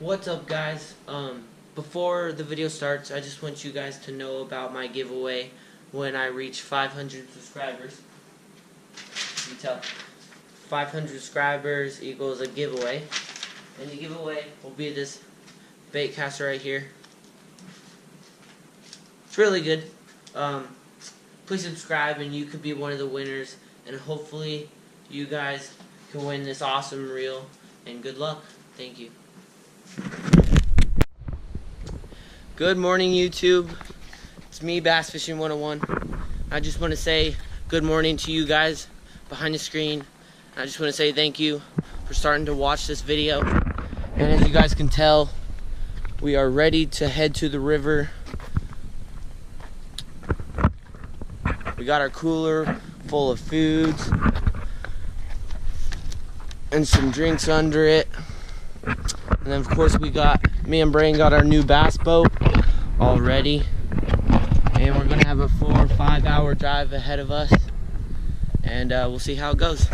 What's up, guys? Before the video starts, I just want you guys to know about my giveaway when I reach 500 subscribers. You tell 500 subscribers equals a giveaway, and the giveaway will be this bait caster right here. It's really good. Please subscribe and you could be one of the winners, and hopefully you guys can win this awesome reel, and good luck. Thank you. Good morning, YouTube. It's me, Bass Fishing 101. I just want to say good morning to you guys behind the screen. I just want to say thank you for starting to watch this video. And as you guys can tell, we are ready to head to the river. We got our cooler full of foods and some drinks under it. And then of course me and Brain got our new bass boat all ready. And we're gonna have a 4 or 5 hour drive ahead of us. And we'll see how it goes.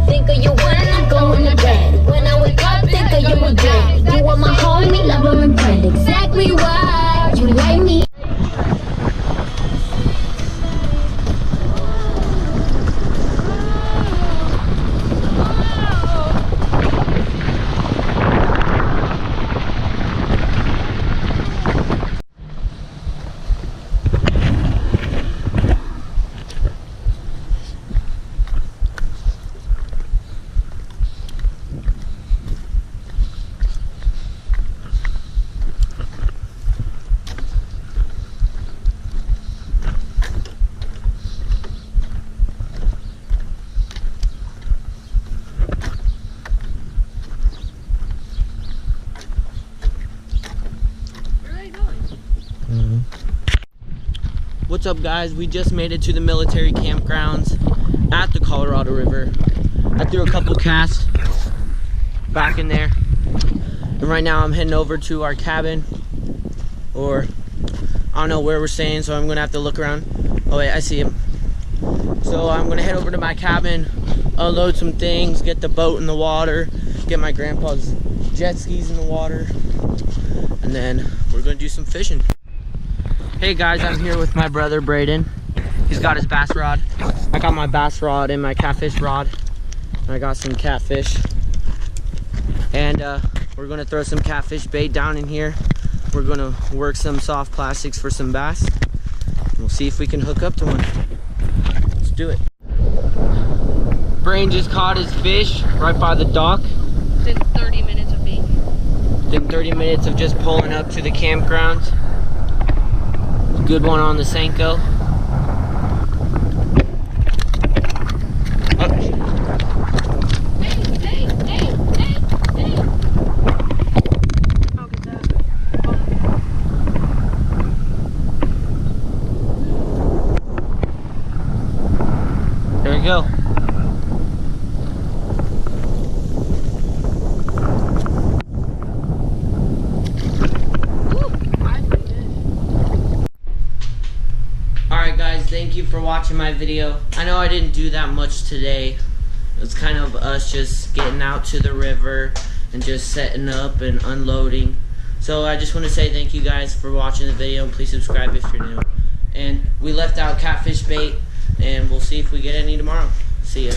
Think of you when I'm going to bed. When I wake up, think of you again. You are my homie, lover and friend. Exactly why you like me. What's up, guys? We just made it to the military campgrounds at the Colorado River. I threw a couple casts back in there, and right now I'm heading over to our cabin, or I don't know where we're staying, so I'm gonna have to look around. Oh wait, I see him. So I'm gonna head over to my cabin, unload some things, get the boat in the water, get my grandpa's jet skis in the water, and then we're gonna do some fishing. Hey guys, I'm here with my brother Braden. He's got his bass rod. I got my bass rod and my catfish rod. I got some catfish. And we're gonna throw some catfish bait down in here. We're gonna work some soft plastics for some bass. And we'll see if we can hook up to one. Let's do it. Brain just caught his fish right by the dock. Within 30 minutes of being here. Within 30 minutes of just pulling up to the campground. Good one on the Senko. I'll get that. There we go. Alright guys, thank you for watching my video. I know I didn't do that much today. It's kind of us just getting out to the river and just setting up and unloading. So I just want to say thank you guys for watching the video, and please subscribe if you're new. And we left out catfish bait, and we'll see if we get any tomorrow. See ya.